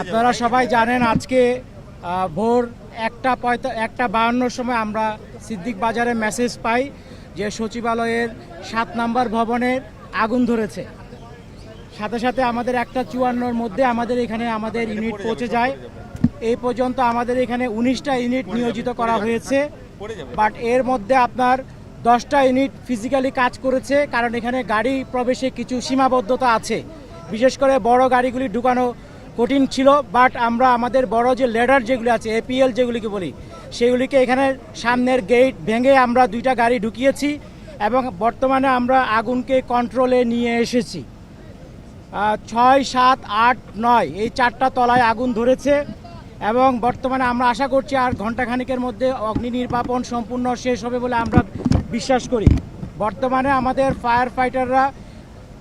আপনারা সবাই জানেন আজকে ভোর 1:52 সময় আমরা সিদ্দিক বাজারে মেসেজ পাই যে সচিবালয়ের 7 নম্বর ভবনের আগুন ধরেছে। সাথে সাথে আমাদের 1:54-র মধ্যে আমাদের এখানে আমাদের ইউনিট পৌঁছে যায়। এই পর্যন্ত আমাদের এখানে 19টা ইউনিট নিয়োজিত করা হয়েছে, বাট এর মধ্যে আপনার 10টা ইউনিট ফিজিক্যালি কাজ করেছে, কারণ এখানে গাড়ি প্রবেশে কিছু সীমাবদ্ধতা আছে। বিশেষ করে বড় গাড়িগুলি ঢুকানো কঠিন ছিল, বাট আমরা আমাদের বড় যে লেডার যেগুলি আছে, এপিএল যেগুলিকে বলি, সেগুলিকে এখানে সামনের গেট ভেঙে আমরা 2টা গাড়ি ঢুকিয়েছি এবং বর্তমানে আমরা আগুনকে কন্ট্রোলে নিয়ে এসেছি। 6, 7, 8, 9 এই 4টা তলায় আগুন ধরেছে এবং বর্তমানে আমরা আশা করছি আর ঘণ্টাখানিকের মধ্যে অগ্নি নির্বাপন সম্পূর্ণ শেষ হবে বলে আমরা বিশ্বাস করি। বর্তমানে আমাদের ফায়ার ফাইটাররা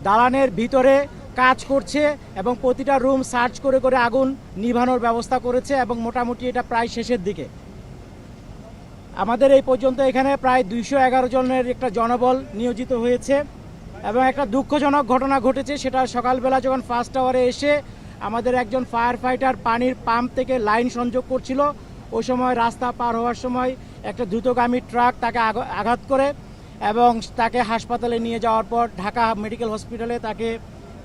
দালানের ভিতরে কাজ করছে এবং প্রতিটা রুম সার্চ করে করে আগুন নিভানোর ব্যবস্থা করেছে এবং মোটামুটি এটা প্রায় শেষের দিকে। আমাদের এই পর্যন্ত এখানে প্রায় 211 জনের একটা জনবল নিয়োজিত হয়েছে এবং একটা দুঃখজনক ঘটনা ঘটেছে। সেটা সকালবেলা যখন ফার্স্ট আওয়ারে এসে আমাদের একজন ফায়ার ফাইটার পানির পাম্প থেকে লাইন সংযোগ করছিল, ওই সময় রাস্তা পার হওয়ার সময় একটা দ্রুতগামী ট্রাক তাকে আঘাত করে এবং তাকে হাসপাতালে নিয়ে যাওয়ার পর ঢাকা মেডিকেল হসপিটালে তাকে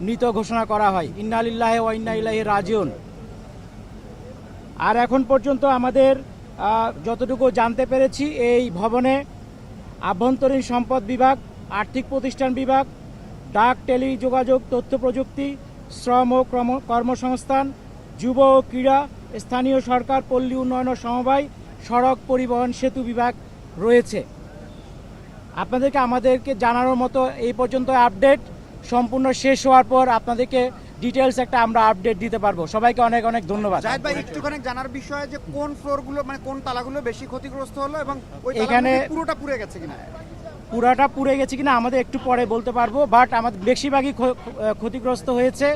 মৃত ঘোষণা করা হয়। ইন্না লিল্লাহি ওয়া ইন্না ইলাইহি রাজিউন। আর এখন পর্যন্ত আমাদের যতটুকু জানতে পেরেছি, এই ভবনে আভ্যন্তরীণ সম্পদ বিভাগ, আর্থিক প্রতিষ্ঠান বিভাগ, ডাক টেলিযোগাযোগ তথ্য প্রযুক্তি, শ্রম ও কর্মসংস্থান, যুব ও ক্রীড়া, স্থানীয় সরকার, পল্লী উন্নয়ন ও সমবায়, সড়ক পরিবহন সেতু বিভাগ রয়েছে। আমাদেরকে জানানোর মতো এই পর্যন্ত আপডেট। সম্পূর্ণ শেষ হওয়ার পর আপনাদেরকে ডিটেলস একটা আমরা আপডেট দিতে পারবো। সবাইকে অনেক অনেক ধন্যবাদ। জাহিদ ভাই, একটুখানি জানার বিষয় যে কোন ফ্লোরগুলো, মানে কোন তালাগুলো বেশি ক্ষতিগ্রস্ত হলো এবং ওই এখানে পুরোটা পুড়ে গেছে কিনা? পুরাটা পুড়ে গেছে কিনা আমাদের একটু পরে বলতে পারবো, বাট আমাদের বেশিরভাগই ক্ষতিগ্রস্ত হয়েছে।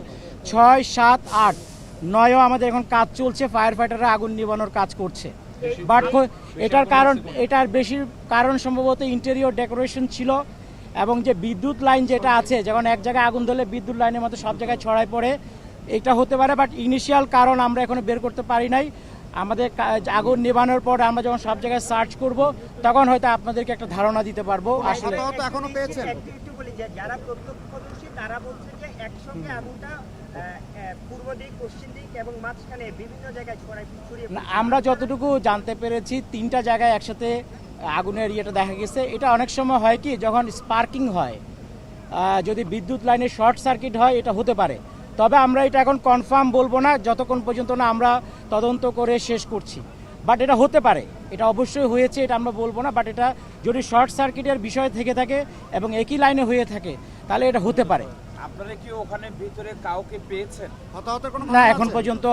6, 7, 8, 9ও আমাদের এখন কাজ চলছে, ফায়ার ফাইটাররা আগুন নিভানোর কাজ করছে। বাট এটার বেশি কারণ সম্ভবত ইন্টেরিয়র ডেকোরেশন ছিল এবং যে বিদ্যুৎ লাইন যেটা আছে, যখন এক জায়গায় আগুন ধরলে বিদ্যুৎ লাইনের মতো সব জায়গায় ছড়ায় পড়ে, এটা হতে পারে। বাট ইনিশিয়াল কারণ আমরা এখনো বের করতে পারি নাই। আমাদের আগুন নেভানোর পর আমরা যখন সব জায়গায় সার্চ করব, তখন হয়তো আপনাদেরকে একটা ধারণা দিতে পারবো। আসলে এখনো পেয়েছেন? যারা প্রত্যক্ষদর্শী তারা বলছে যে একসঙ্গে আগুনটা পূর্ব দিক, পশ্চিম দিক এবং মাঝখানে বিভিন্ন জায়গায় ছড়িয়ে। আমরা যতটুকু জানতে পেরেছি 3টা জায়গায় একসাথে আগুনের ইয়েটা দেখা গেছে। এটা অনেক সময় হয় কি, যখন স্পার্কিং হয়, যদি বিদ্যুৎ লাইনে শর্ট সার্কিট হয়, এটা হতে পারে। তবে আমরা এটা এখন কনফার্ম বলবো না যতক্ষণ পর্যন্ত না আমরা তদন্ত করে শেষ করছি। বাট এটা হতে পারে, এটা অবশ্যই হয়েছে, এটা আমরা বলবো না। বাট এটা যদি শর্ট সার্কিটের বিষয় থেকে থাকে এবং একই লাইনে হয়ে থাকে, তাহলে এটা হতে পারে। আপনারা কি ওখানে ভিতরে কাউকে পেয়েছেন? হতাহতের কোনো না, এখন পর্যন্ত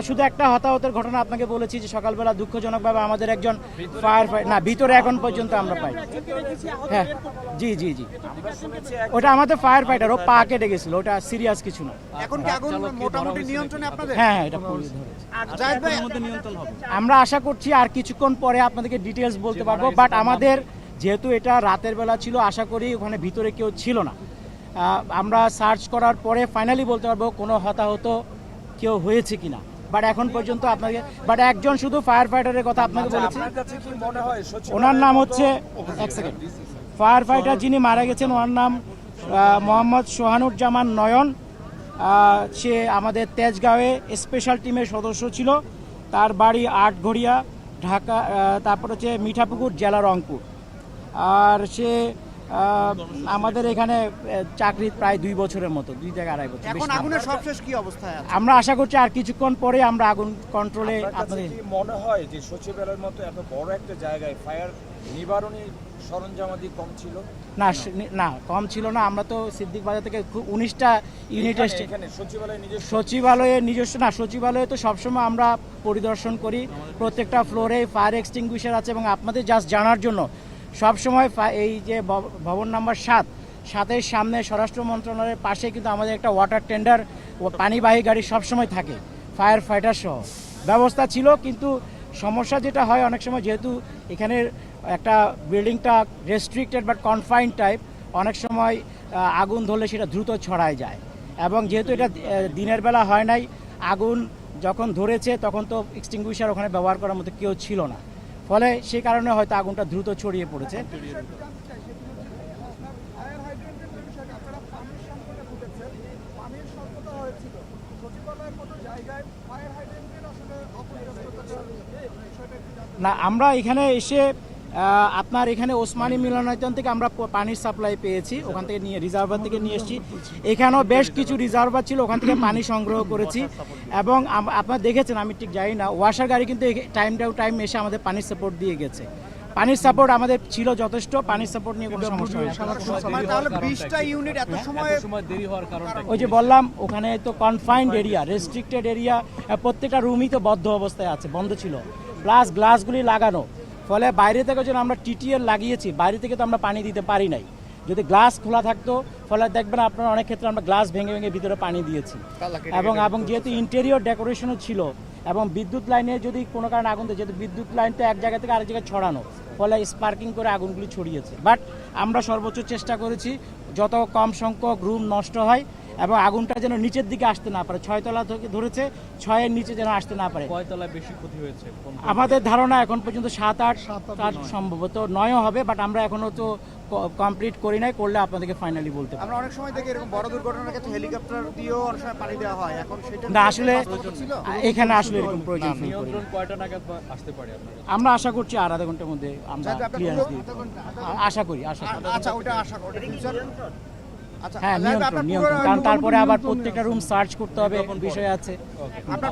শুধু একটা হতাহতের ঘটনা আপনাকে বলেছি যে সকালবেলা দুঃখজনকভাবে আমাদের একজন ফায়ার ফাইটার, না ভিতরে এখন পর্যন্ত আমরা পাই। হ্যাঁ, জি জি জি, ওটা আমাদের ফায়ার ফাইটার, ও পা কেটে গেছিল, ওটা সিরিয়াস কিছু না। এখন কি আগুন মোটামুটি নিয়ন্ত্রণে আপনাদের? হ্যাঁ হ্যাঁ, এটা পুরো ধরেছে। জাহিদ ভাই, আমরা আশা করছি আর কিছুক্ষণ পরে আপনাদেরকে ডিটেলস বলতে পারবো। বাট আমাদের যেহেতু এটা রাতের বেলা ছিল, আশা করি ওখানে ভিতরে কেউ ছিল না। আমরা সার্চ করার পরে ফাইনালি বলতে পারবো কোনো হতাহত কেউ হয়েছে কিনা। বাট এখন পর্যন্ত আপনাকে একজন শুধু ফায়ার ফাইটারের কথা আপনাকে বলেছি। ওনার নাম হচ্ছে, এক সেকেন্ড, ফায়ার ফাইটার যিনি মারা গেছেন ওনার নাম মোহাম্মদ সোহানুজ্জামান নয়ন। সে আমাদের তেজগাঁওয়ে স্পেশাল টিমের সদস্য ছিল। তার বাড়ি আটঘরিয়া, ঢাকা, তারপর হচ্ছে মিঠাপুকুর, জেলা রংপুর। আর সে আমাদের এখানে চাকরি প্রায় 2 বছরের মতো, 2 থেকে 2.5 বছর। এখন আগুনের সবশেষ কি অবস্থায় আছে? আমরা আশা করছি আর কিছুক্ষণ পরে আমরা আগুন কন্ট্রোলে। আপনাদের কি মনে হয় যে সচিবালয়ের মতো এত বড় একটা জায়গায় ফায়ার নিবারণী সরঞ্জামাদি কম ছিল? না না, কম ছিল না। আমরা তো সিদ্দিক বাজার থেকে 19টা ইউনিট এসছে। সচিবালয়ে নিজস্ব না, সচিবালয়ে তো সবসময় আমরা পরিদর্শন করি। প্রত্যেকটা ফ্লোরে ফায়ার এক্সটিংগুইশার আছে এবং আপনাদের জাস্ট জানার জন্য সবসময় এই যে ভবন নাম্বার 7-এর সামনে স্বরাষ্ট্র মন্ত্রণালয়ের পাশে কিন্তু আমাদের একটা ওয়াটার টেন্ডার, পানিবাহী গাড়ি সবসময় থাকে, ফায়ার ফাইটার সহ ব্যবস্থা ছিল। কিন্তু সমস্যা যেটা হয় অনেক সময়, যেহেতু এখানের একটা বিল্ডিংটা রেস্ট্রিক্টেড বাট কনফাইন্ড টাইপ, অনেক সময় আগুন ধরলে সেটা দ্রুত ছড়ায় যায় এবং যেহেতু এটা দিনের বেলা হয় নাই, আগুন যখন ধরেছে তখন তো এক্সটিংগুইশার ওখানে ব্যবহার করার মতো কেউ ছিল না, ফলে সেই কারণে হয়তো আগুনটা দ্রুত ছড়িয়ে পড়েছে। না, আমরা এখানে এসে আপনার এখানে ওসমানী মিলনায়তন থেকে আমরা পানির সাপ্লাই পেয়েছি, ওখান থেকে নিয়ে রিজার্ভার থেকে নিয়ে এসেছি। এখানেও বেশ কিছু রিজার্ভার ছিল, ওখান থেকে পানি সংগ্রহ করেছি। এবং আপনারা দেখেছেন, আমি ঠিক জানি না, ওয়াশার গাড়ি কিন্তু টাইম টু টাইম এসে আমাদের পানির সাপোর্ট দিয়ে গেছে। পানির সাপোর্ট আমাদের ছিল যথেষ্ট, পানির সাপোর্ট নিয়ে কোনো সমস্যা হয়নি। মানে তাহলে 20টা ইউনিট এত সময় দেরি হওয়ার কারণটা ওই যে বললাম, ওখানে তো কনফাইন্ড এরিয়া, রেস্ট্রিক্টেড এরিয়া, প্রত্যেকটা রুমই তো বদ্ধ অবস্থায় আছে, বন্ধ ছিল, প্লাস গ্লাসগুলি লাগানো, ফলে বাইরে থেকে যেন আমরা টিটিএল লাগিয়েছি, বাইরে থেকে তো আমরা পানি দিতে পারি নাই। যদি গ্লাস খোলা থাকতো, ফলে দেখবেন আপনারা অনেক ক্ষেত্রে আমরা গ্লাস ভেঙে ভেঙে ভিতরে পানি দিয়েছি। এবং যেহেতু ইন্টেরিয়র ডেকোরেশনও ছিল, এবং বিদ্যুৎ লাইনে যদি কোনো কারণে আগুন দেয়, যেহেতু বিদ্যুৎ লাইন তো এক জায়গা থেকে আরেক জায়গায় ছড়ানো, ফলে স্পার্কিং করে আগুনগুলি ছড়িয়েছে। বাট আমরা সর্বোচ্চ চেষ্টা করেছি যত কম সংখ্যক রুম নষ্ট হয় এবং আগুনটা যেন নিচের দিকে আসতে না পারে। 6 তলা থেকে ধরেছে, 6-এর নিচে যেন আসতে না পারে। কয়তলায় বেশি ক্ষতি হয়েছে? আমাদের ধারণা এখন পর্যন্ত 7-8 সম্ভবত 9ও হবে, বাট আমরা এখনো তো কমপ্লিট করি নাই, করলে আপনাদেরকে ফাইনালি বলতে পারবো। আমরা অনেক সময় দেখি এরকম বড় দুর্ঘটনার ক্ষেত্রে হেলিকপ্টার দিয়েও অনেক সময় পানি দেওয়া হয়, এখন সেটা না, আসলে ছিল। এখানে আসলে এরকম প্রয়োজন feel করি না। নিয়ন্ত্রণ কয়টা নাগাদ আসতে পারে আপনার? আমরা আশা করছি আর আধা ঘন্টার মধ্যে আমরা ক্লিয়ারেন্স দিই, আশা করি। আচ্ছা, ওটা আশা করি ফিউচার। আচ্ছা, হ্যাঁ, আপনার নিয়ন্ত্রণ, কারণ তারপরে আবার প্রত্যেকটা রুম সার্চ করতে হবে, বিষয় আছে। আপনার